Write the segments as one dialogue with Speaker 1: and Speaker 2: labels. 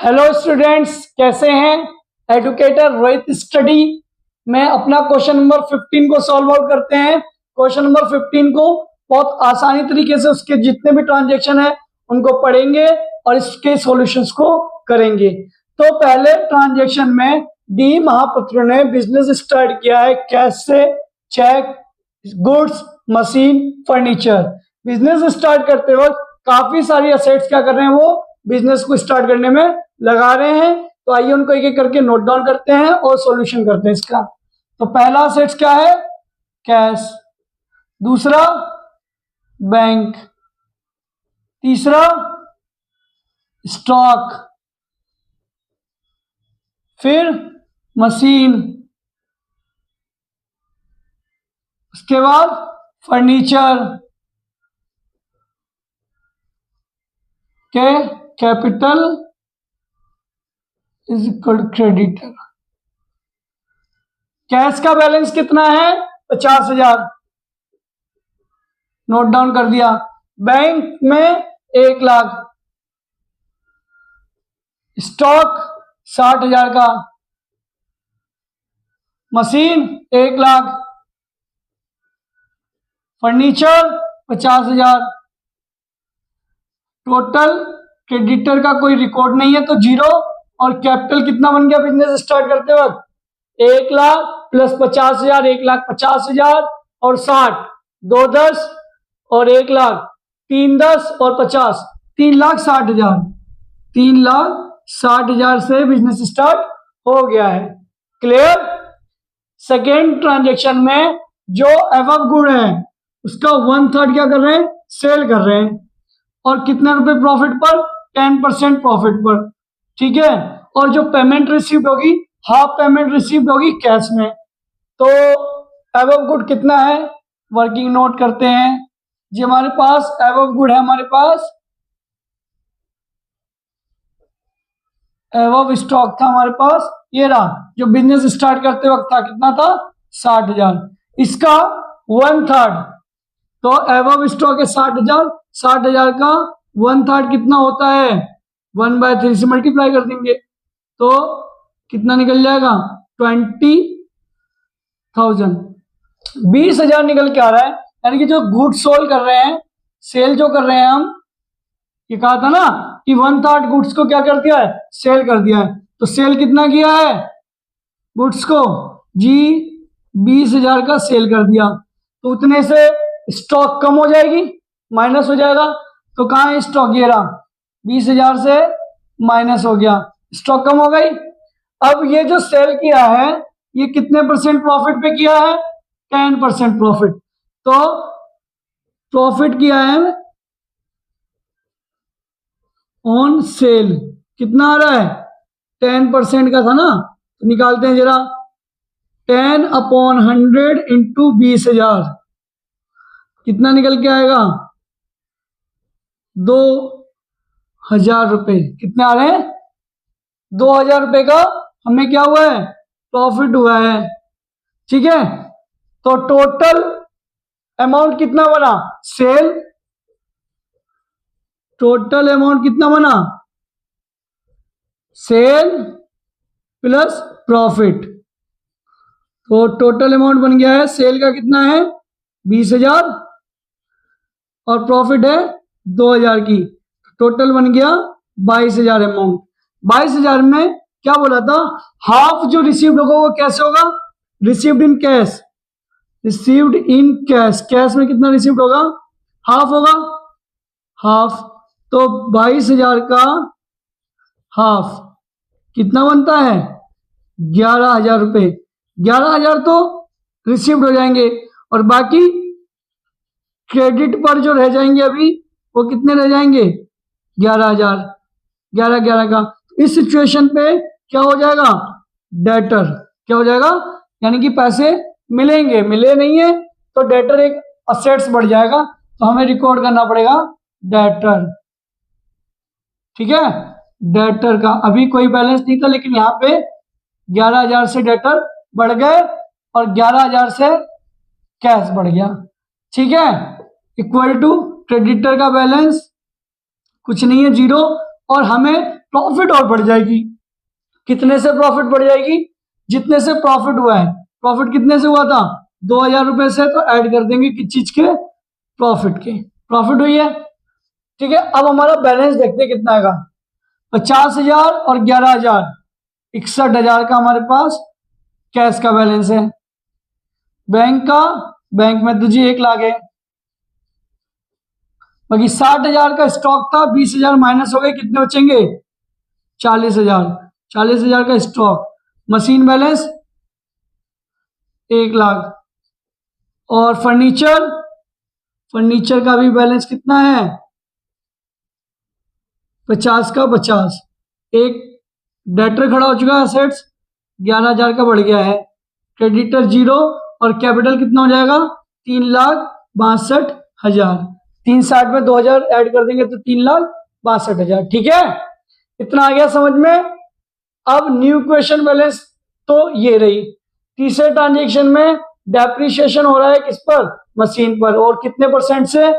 Speaker 1: Hello students, कैसे हैं। Educator Rohit study में अपना क्वेश्चन नंबर 15 को सॉल्व आउट करते हैं। क्वेश्चन नंबर 15 को बहुत आसानी तरीके से उसके जितने भी ट्रांजैक्शन है उनको पढ़ेंगे और इसके सॉल्यूशंस को करेंगे। तो पहले ट्रांजैक्शन में डी महापात्र ने बिजनेस स्टार्ट किया है कैश से, cheque, goods, machine, furniture. Business start करते वक्त काफी सारी असेट्स क्या कर रहे हैं, वो बिजनेस को स्टार्ट करने में लगा रहे हैं। तो आइए उनको एक एक करके नोट डाउन करते हैं और सॉल्यूशन करते हैं इसका। तो पहला असेट्स क्या है, कैश। दूसरा बैंक। तीसरा स्टॉक। फिर मशीन। उसके बाद फर्नीचर के capital is equal creditor. Cash का बैलेंस कितना है, 50,000, नोट डाउन कर दिया। बैंक में 1,00,000, स्टॉक 60,000 का, मशीन 1,00,000, फर्नीचर 50,000। टोटल क्रेडिटर का कोई रिकॉर्ड नहीं है तो 0। और कैपिटल कितना बन गया बिजनेस स्टार्ट करते वक्त, 1,00,000 प्लस 50,000, 1,50,000 और 60, 2 10 और 1,00,000, 3 10 और 50, 3,60,000। 3,60,000 से बिजनेस स्टार्ट हो गया है। क्लियर। सेकेंड ट्रांजेक्शन में जो एवव गुड है उसका 1/3 क्या कर रहे हैं, सेल कर रहे हैं। और कितने रुपए प्रॉफिट पर, 10% प्रॉफिट पर। ठीक है। और जो पेमेंट रिसीव्ड होगी, हाफ पेमेंट रिसीव्ड होगी कैश में। तो एवव गुड कितना है, वर्किंग नोट करते हैं। जी हमारे पास एवव गुड है, हमारे पास एवव स्टॉक था हमारे पास, ये रहा जो बिजनेस स्टार्ट करते वक्त था, कितना था, 60,000। इसका 1/3, तो एवव स्टॉक है 60,000, 60,000 का 1/3 कितना होता है, 1/3 से मल्टीप्लाई कर देंगे तो कितना निकल जाएगा, 20,000। 20,000 निकल के आ रहा है। यानी कि जो गुड सोल्ड कर रहे हैं, सेल जो कर रहे हैं हम, ये कहा था ना कि 1/3 गुड्स को क्या कर दिया है, सेल कर दिया है। तो सेल कितना किया है गुड्स को, जी 20,000 का सेल कर दिया। तो उतने से स्टॉक कम हो जाएगी, माइनस हो जाएगा। तो कहाँ है स्टॉक, ये रहा, 20,000 से माइनस हो गया, स्टॉक कम हो गई। अब ये जो सेल किया है ये कितने परसेंट प्रॉफिट पे किया है, 10% प्रॉफिट। तो प्रॉफिट किया है ऑन सेल, कितना आ रहा है, 10% का था ना, तो निकालते हैं जरा। 10/100 इंटू 20,000 कितना निकल के आएगा, 2,000 रुपए। कितने आ रहे हैं, 2,000 रुपए का हमें क्या हुआ है, प्रॉफिट हुआ है। ठीक है। तो टोटल अमाउंट कितना बना, सेल, टोटल अमाउंट कितना बना, सेल प्लस प्रॉफिट। तो टोटल अमाउंट बन गया है, सेल का कितना है 20,000 और प्रॉफिट है 2,000 की। टोटल बन गया 22,000 अमाउंट। 22,000 में क्या बोला था, हाफ जो रिसीव्ड होगा वो कैसे होगा, received in cash. Received in cash, cash में कितना रिसीव्ड होगा, हाफ होगा, हाफ। तो 22,000 का हाफ कितना बनता है, 11,000 रुपए। 11,000 तो रिसीव्ड हो जाएंगे और बाकी क्रेडिट पर जो रह जाएंगे अभी वो कितने रह जाएंगे, 11,000, 11 का। इस सिचुएशन पे क्या हो जाएगा, डेटर। क्या हो जाएगा, यानी कि पैसे मिलेंगे, मिले नहीं है तो डेटर एक असेट्स बढ़ जाएगा, तो हमें रिकॉर्ड करना पड़ेगा डेटर। ठीक है। डेटर का अभी कोई बैलेंस नहीं था, लेकिन यहाँ पे 11,000 से डेटर बढ़ गए और 11,000 से कैश बढ़ गया। ठीक है। इक्वल टू क्रेडिटर का बैलेंस कुछ नहीं है, 0। और हमें प्रॉफिट और बढ़ जाएगी। कितने से प्रॉफिट बढ़ जाएगी? जितने से प्रॉफिट हुआ है। प्रॉफिट कितने से हुआ था? 2000 रुपए से, तो ऐड कर देंगे किस चीज के? प्रॉफिट के। प्रॉफिट हुई है, ठीक है। अब हमारा बैलेंस देखते हैं कितना आएगा। 50,000 और 11,000, 61,000 का हमारे पास कैश का बैलेंस है। बैंक में तो जी 1 लाख है। बाकी 60,000 का स्टॉक था, 20,000 माइनस हो गए, कितने बचेंगे? 40,000। 40,000 का स्टॉक। Machine balance 1 lakh. और फर्नीचर का भी बैलेंस कितना है? 50 का 50। एक डेटर खड़ा हो चुका है, असेट्स 11,000 का बढ़ गया है। क्रेडिटर 0 और कैपिटल कितना हो जाएगा? 3,62,000। 360 में 2,000 ऐड कर देंगे तो 3,62,000, ठीक है। इतना आ गया समझ में। अब न्यू क्वेश्चन बैलेंस तो ये रही। तीसरे ट्रांजेक्शन में डेप्रिसिएशन हो रहा है किस पर? मशीन पर। और कितने परसेंट से?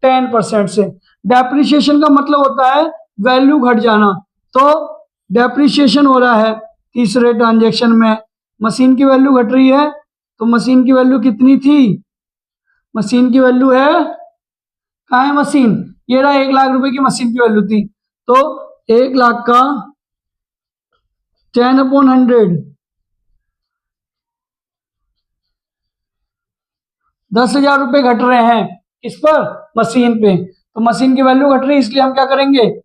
Speaker 1: 10% से। डेप्रिसिएशन का मतलब होता है वैल्यू घट जाना। तो डेप्रिसिएशन हो रहा है तीसरे ट्रांजेक्शन में। मशीन की वैल्यू घट रही है, तो मशीन की वैल्यू कितनी थी? मशीन की वैल्यू है, कहाँ है मशीन? ये रहा, 1 लाख रुपए की मशीन की वैल्यू थी। तो 1 लाख का 10/100, 10,000 रुपए घट रहे हैं किस पर? मशीन पे। तो मशीन की वैल्यू घट रही है, इसलिए हम क्या करेंगे?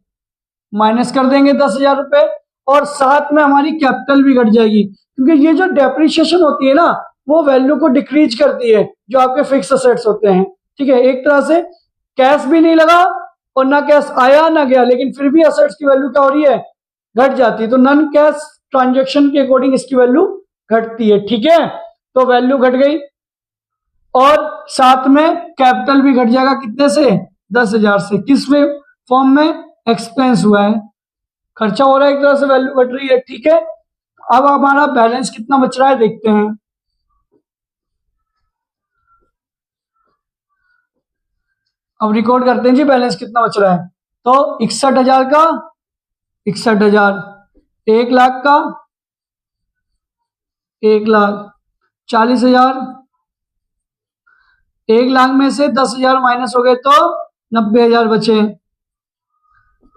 Speaker 1: माइनस कर देंगे 10,000 रुपए। और साथ में हमारी कैपिटल भी घट जाएगी, क्योंकि ये जो डेप्रिसिएशन होती है ना, वो वैल्यू को डिक्रीज करती है, जो आपके फिक्स असेट्स होते हैं, ठीक है। एक तरह से कैश भी नहीं लगा और ना कैश आया ना गया, लेकिन फिर भी असेट्स की वैल्यू क्या हो रही है? घट जाती है। तो नॉन कैश ट्रांजेक्शन के अकॉर्डिंग इसकी वैल्यू घटती है, ठीक है। तो वैल्यू घट गई और साथ में कैपिटल भी घट जाएगा। कितने से? 10,000 से। किस फॉर्म में? एक्सपेंस हुआ है, खर्चा हो रहा है, एक तरह से वैल्यू घट रही है, ठीक है। अब हमारा बैलेंस कितना बच रहा है देखते हैं। अब रिकॉर्ड करते हैं जी बैलेंस कितना बच रहा है। तो 61,000 का 61,000, 1 लाख का 1 लाख, 40,000। 1 लाख में से 10,000 माइनस हो गए तो 90,000 बचे।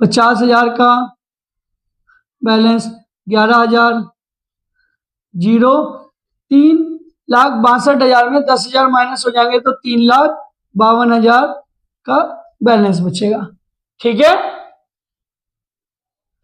Speaker 1: 50,000 का बैलेंस, 11,000, 0, 3,62,000 में 10,000 माइनस हो जाएंगे तो 3,52,000 का बैलेंस बचेगा, ठीक है।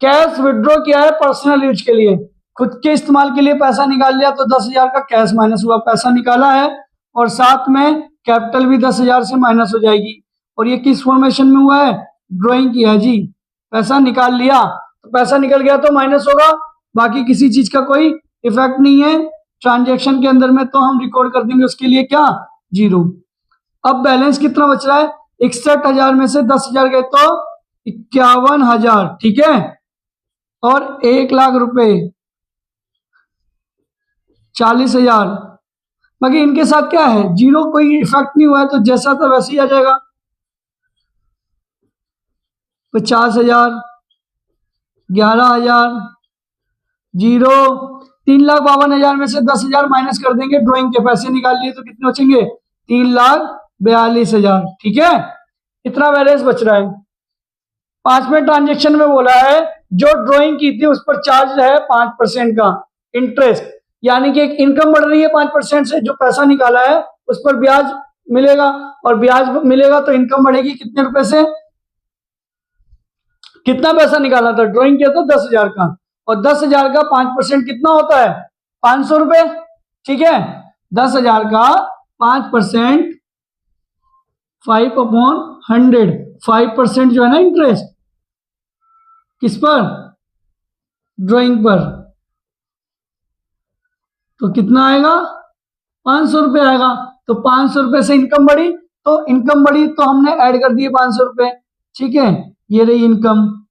Speaker 1: कैश विड्रॉ किया है पर्सनल यूज के लिए, खुद के इस्तेमाल के लिए पैसा निकाल लिया, तो 10,000 का कैश माइनस हुआ, पैसा निकाला है। और साथ में कैपिटल भी 10,000 से माइनस हो जाएगी। और ये किस फॉर्मेशन में हुआ है? ड्राइंग किया है जी। पैसा निकाल लिया तो पैसा निकल गया तो माइनस होगा, बाकी किसी चीज का कोई इफेक्ट नहीं है ट्रांजेक्शन के अंदर में, तो हम रिकॉर्ड कर देंगे उसके लिए क्या? 0। अब बैलेंस कितना बच रहा है? 61,000 में से 10,000 गए तो 51,000, ठीक है। और 1 लाख रुपए 40,000। बाकी इनके साथ क्या है? 0, कोई इफेक्ट नहीं हुआ है, तो जैसा था वैसे ही आ जाएगा। 50,000, 11,000, 0, 3,52,000 में से 10,000 माइनस कर देंगे, ड्राइंग के पैसे निकाल लिए तो कितने बचेंगे? 3,42,000, ठीक है। इतना बैलेंस बच रहा है। 5वें ट्रांजेक्शन में बोला है जो ड्राइंग की थी उस पर चार्ज है 5% का इंटरेस्ट, यानी कि एक इनकम बढ़ रही है 5% से, जो पैसा निकाला है उस पर ब्याज मिलेगा, और ब्याज मिलेगा तो इनकम बढ़ेगी। कितने रुपए से? कितना पैसा निकाला था? ड्राइंग किया था 10,000 का, और 10,000 का 5% कितना होता है? 500 रुपए, ठीक है। 10,000 का 5% 5/100, 5% जो है ना इंटरेस्ट, किस पर? ड्राइंग पर। तो कितना आएगा? 500 रुपए आएगा। तो 500 रुपए से इनकम बढ़ी, तो इनकम बढ़ी तो हमने ऐड कर दिए 500 रुपए, ठीक है। ये रही इनकम।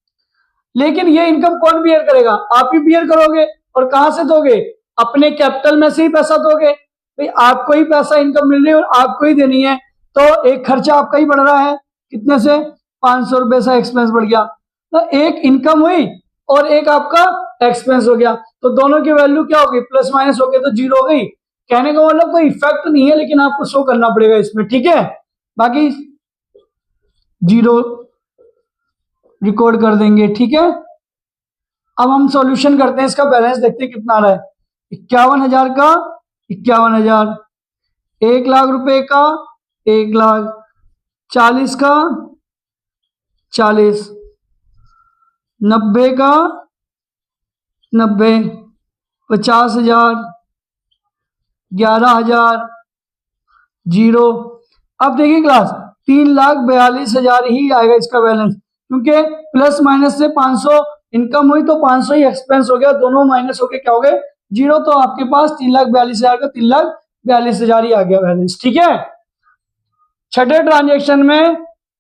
Speaker 1: लेकिन ये इनकम कौन बियर करेगा? आप ही बियर करोगे। और कहां से दोगे? अपने कैपिटल में से ही पैसा दोगे। भाई आपको ही पैसा इनकम मिल रही है और आपको ही देनी है, तो एक खर्चा आपका ही बढ़ रहा है। कितने से? 500 रुपए से एक्सपेंस बढ़ गया। तो एक इनकम हुई और एक आपका एक्सपेंस हो गया, तो दोनों की वैल्यू क्या होगी, प्लस माइनस हो गई तो जीरो हो गई। कहने का मतलब कोई इफेक्ट नहीं है, लेकिन आपको शो करना पड़ेगा इसमें, ठीक है। बाकी जीरो रिकॉर्ड कर देंगे, ठीक है। अब हम सॉल्यूशन करते हैं, इसका बैलेंस देखते हैं कितना आ रहा है। 51,000 का 51,000, 1,00,000 रुपए का 1,00,000, 40 का 40, 90 का 90, 50,000, 11,000, जीरो। अब देखिए क्लास 3,42,000 ही आएगा इसका बैलेंस, क्योंकि प्लस माइनस से 500 इनकम हुई तो 500 ही एक्सपेंस हो गया, दोनों माइनस होके क्या हो गए, जीरो। तो आपके पास 3,42,000 का 3,42,000 ही आ गया बैलेंस, ठीक है। छठे ट्रांजेक्शन में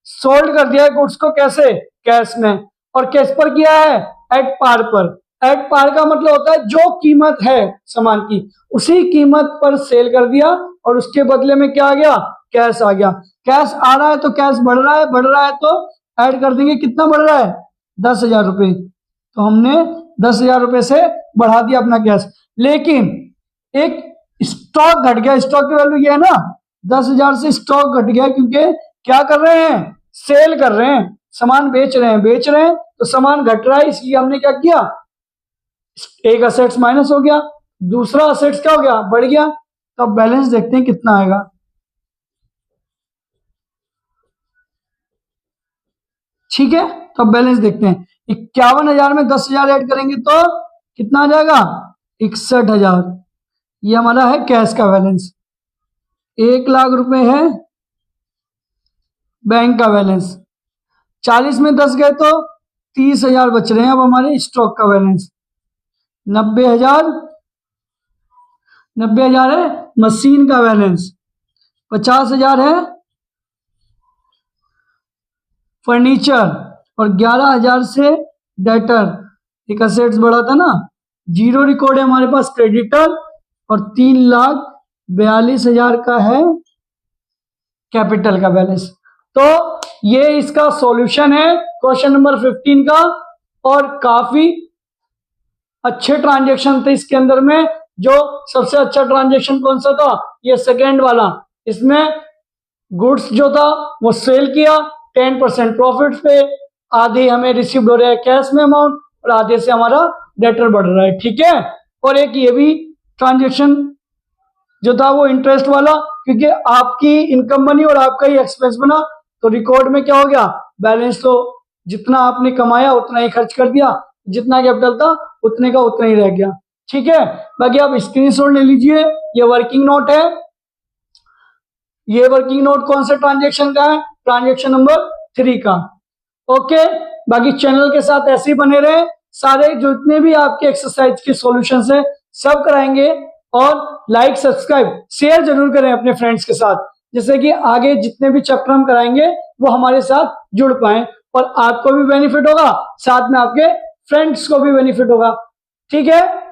Speaker 1: सोल्ड कर दिया है गुड्स को, कैसे, कैश में, और कैश पर किया है, एट पार पर। एट पार का मतलब होता है जो कीमत है सामान की उसी कीमत पर सेल कर दिया, और उसके बदले में क्या आ गया, कैश आ गया। कैश आ रहा है तो कैश बढ़ रहा है, बढ़ रहा है तो ऐड कर देंगे, कितना बढ़ रहा है, 10,000 रुपए, तो हमने 10,000 रुपए से बढ़ा दिया अपना कैश। लेकिन एक स्टॉक घट गया, स्टॉक की वैल्यू ये है ना, 10,000 से स्टॉक घट गया, क्योंकि क्या कर रहे हैं, सेल कर रहे हैं, सामान बेच रहे हैं, तो सामान घट रहा है, इसलिए हमने क्या किया, एक असेट्स माइनस हो गया, दूसरा असेट्स क्या हो गया, बढ़ गया। तो अब बैलेंस देखते हैं कितना आएगा। ठीक है, तो अब बैलेंस देखते हैं। 51,000 में 10,000 ऐड करेंगे तो कितना आ जाएगा, 61,000। ये हमारा है कैश का बैलेंस। 1,00,000 रुपए है बैंक का बैलेंस। 40 में 10 गए तो 30,000 बच रहे हैं अब हमारे स्टॉक का बैलेंस। 90,000 है मशीन का बैलेंस। 50,000 है फर्नीचर, और 11,000 से डेटर, एक असेट्स बढ़ा था ना, जीरो रिकॉर्ड है हमारे पास क्रेडिटर, और 3,42,000 का है कैपिटल का बैलेंस। तो ये इसका सॉल्यूशन है क्वेश्चन नंबर 15 का, और काफी अच्छे ट्रांजेक्शन थे इसके अंदर में। जो सबसे अच्छा ट्रांजेक्शन कौन सा था, ये सेकेंड वाला। इसमें गुड्स जो था वो सेल किया, 10% प्रॉफिट पे, आधे हमें रिसीव हो रहा है कैश में अमाउंट, और आधे से हमारा डेटर बढ़ रहा है, ठीक है। और एक ये भी ट्रांजेक्शन जो था वो इंटरेस्ट वाला, क्योंकि आपकी इनकम बनी और आपका ही एक्सपेंस बना, तो रिकॉर्ड में क्या हो गया, बैलेंस तो जितना आपने कमाया उतना ही खर्च कर दिया, जितना कैपिटल था उतने का उतना ही रह गया, ठीक है। बाकी आप स्क्रीनशॉट ले लीजिए, ये वर्किंग नोट है। ये वर्किंग नोट कौन से ट्रांजेक्शन का है, ट्रांजेक्शन नंबर 3 का। ओके, बाकी चैनल के साथ ऐसे ही बने रहे, सारे जितने भी आपके एक्सरसाइज के सॉल्यूशन है सब कराएंगे। और लाइक सब्सक्राइब शेयर जरूर करें अपने फ्रेंड्स के साथ, जिससे कि आगे जितने भी चैप्टर हम कराएंगे वो हमारे साथ जुड़ पाए, और आपको भी बेनिफिट होगा, साथ में आपके फ्रेंड्स को भी बेनिफिट होगा, ठीक है।